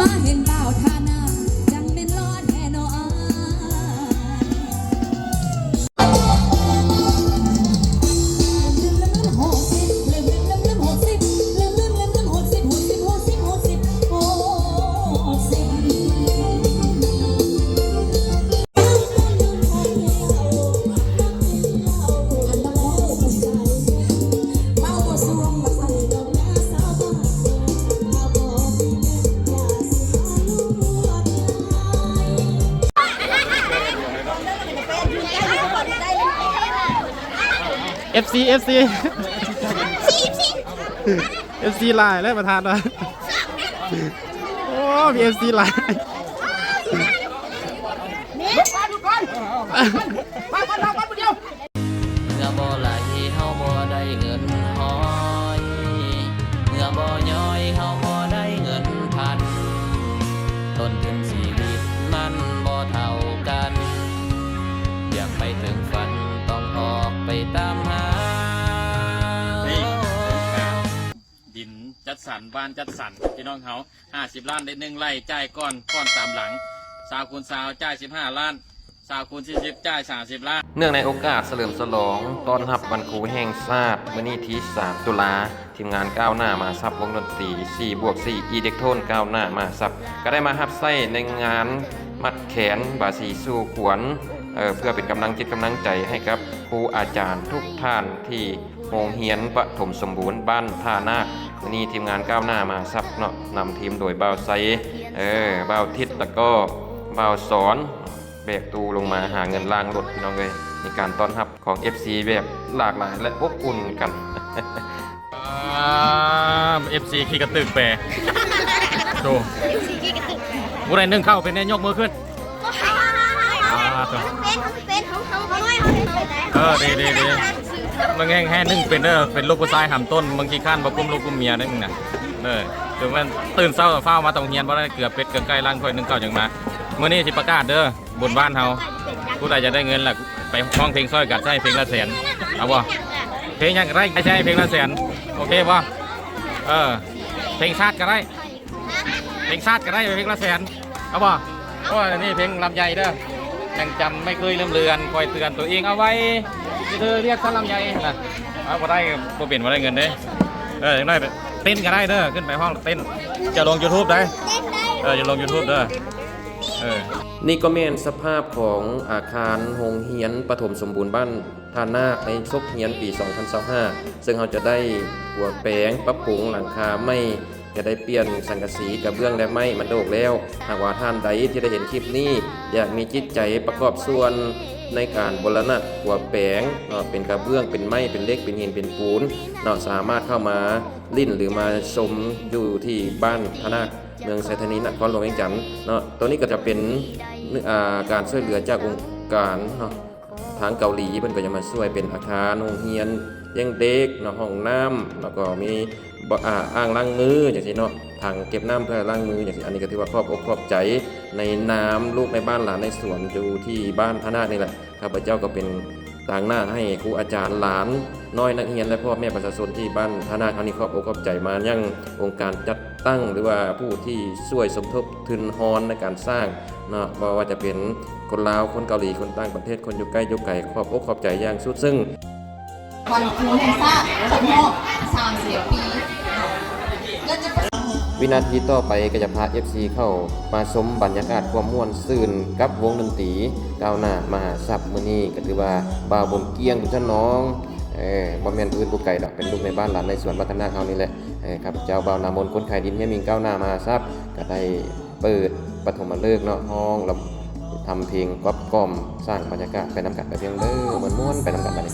มาเห็นบ่าวท่านาจังเป็นรอดแน่นอนFC FC FC ไลน์แล้วประธานนะโอ้มี FC ไลน์เมื่อบ่ไหลเฮาบ่ได้เงินห้อยเมื่อบ่ย่อยเฮาบ่ได้เงินพันต้นทุนชีวิตมันบ่เท่ากันอยากไปถึงฝันต้องออกไปตามหาดินจัดสรรบ้านจัดสรรพี่น้องเขา50 ล้านได้1 ไร่จ่ายก่อนตามหลัง20 คูณ 20จ่าย15 ล้าน20 คูณ 40จ่าย30 ล้านเนื่องในโอกาสเฉลิมฉลองต้อนรับวันครูแห่งชาติมื้อนี้ที่3 ตุลาทีมงานก้าวหน้ามาซับวงดนตรี 4+4 อีเด็กโทนก้าวหน้ามาซับก็ได้มารับใช้ในงานมัดแขนบาสีสู่ขวัญเพื่อเป็นกำลังจิตกำลังใจให้กับครูอาจารย์ทุกท่านที่โรงเรียนปฐมสมบูรณ์บ้านท่านาควันนี้ทีมงานก้าวหน้ามาซับเนาะนำทีมโดยบ่าวไซบ่าวทิศแล้วก็บ่าวสอนแบกตูลงมาหาเงินล่างรถพี่น้องเลยในการต้อนรับของ FC แบบหลากหลายและอบอุ่นกันFC ขี้กระตึกแปรโตบุไรนึ่งเข้าเป็นแน่ยกมือขึ้นดีมึงแห้งนึ่งเป็นเป็นลูกผู้ชายหำต้นมึงขี้ข้านบอกกุ้มลูกกุ้มเมียได้มึงน่ะถึงมันตื่นเศร้าเฝ้ามาตรงเฮียนเพราะได้เกือบเป็ดเกือบไก่ล้างค่อยนึ่งเข้าจังมาเมื่อนี้สิประกาศบนบ้านเฮาผู้ใดจะได้เงินล่ะไปห้องเพลงซ้อยกัดใช่เพลงละแสนเอาบ่เพลงยังไรไม่ใช่เพลงละแสนโอเคบ่เพลงชาติก็ได้เพลงชาติก็ได้เพลงละแสนเอาบ่เพราะนี่เพลงลำไยยังจำไม่เคยลืมเลือนคอยเตือนตัวเองเอาไว้เธอเรียกท่านลำไยนะเอาบ่ได้บ่เปลี่ยนบ่ได้เงินยังได้เต้นก็ได้ขึ้นไปห้องเต้นจะลง YouTube ได้จะลง YouTube นี่ก็แม่นสภาพของอาคารโรงเรียนปฐมสมบูรณ์บ้านท่านาคในซกเรียนปี 2025ซึ่งเราจะได้หัวแปลงปรับปรุงหลังคาไม่จะได้เปลี่ยนสังกะสีกระเบื้องและไม้มันโดกแล้วหากว่าท่านใดที่ได้เห็นคลิปนี้อยากมีจิตใจประกอบส่วนในการบูรณะหัวแปลงเป็นกระเบื้องเป็นไม้เป็นเหล็กเป็นหินเป็นปูนสามารถเข้ามาลิ้นหรือมาชมอยู่ที่บ้านท่านาคเมืองไซธานีนครหลวงเวียงจันทร์ตัวนี้ก็จะเป็นการช่วยเหลือจากองค์การทางเกาหลีเพิ่นก็จะมาช่วยเป็นอาคารโรงเรียนเลี้ยงเด็กห้องน้ำแล้วก็มีอ่างล้างมืออย่างนี้ถังเก็บน้ำเพื่อล้างมืออย่างนี้อันนี้ก็ถือว่าครอบอกครอบใจในน้ำลูกในบ้านหลานในสวนอยู่ที่บ้านท่านาคนี่แหละข้าพเจ้าก็เป็นต่างหน้าให้ครูอาจารย์หลานน้อยนักเรียนและพ่อแม่ประชาชนที่บ้านท่านาคนี้ครอบอกครอบใจมายังองค์การจัดตั้งหรือว่าผู้ที่ช่วยสมทบทุนฮอนในการสร้างว่าจะเป็นคนลาวคนเกาหลีคนต่างประเทศคนอยู่ใกล้อยู่ไกลครอบอกครอบใจอย่างสุดซึ่งวันครูแห่งชาติครบรอบ30 ปีวินาทีต่อไปก็จะพา FC เข้ามาชมบรรยากาศความม่วนซื่นกับวงดนตรีก้าวหน้ามหาทรัพย์มื้อนี้ก็ถือว่าบ่าวบนเกียงทุกท่านน้องบ่แม่นอื่นผู้ไกลดอกเป็นลูกในบ้านหลานในสวนวัฒนาเฮานี่แหละครับเจ้าบ่าวนามนคนขายดินเฮียมิงก้าวหน้ามหาทรัพย์ก็ได้เปิดปฐมฤกษ์ห้องแล้วทำเพลงก๊อบก้อมสร้างบรรยากาศไปนำกันไปเพียงเด้อม่วนๆไปนำกันบัดนี้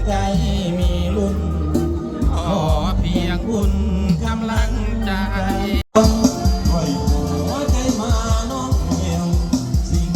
ใจมาน้องเอวสิ่ง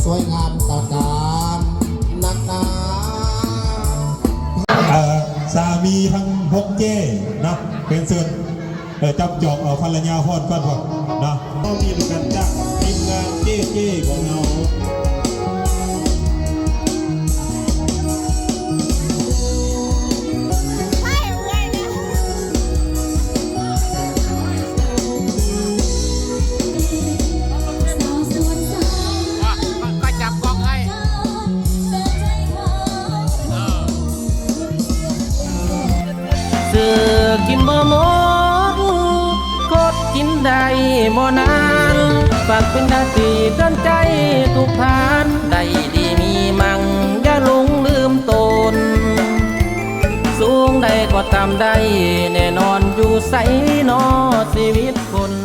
สวยงามต่อการนักหนา สามีทั้งพกเจ้นะเป็นส่วนจับจอกเอาภรรยาพอดก่อนพอนะต้องมีด้วยกันจากทีมงานเจ้ของเราก็จับกล้องให้ ซื้อกินบ่หมดกดกินได้บ่นานฝากเป็นหน้าที่เตือนใจทุกทานได้ดีมีมั่งอย่าหลงลืมตนสูงได้ก็ตามได้แน่นอนอยู่ใสนอชีวิตคน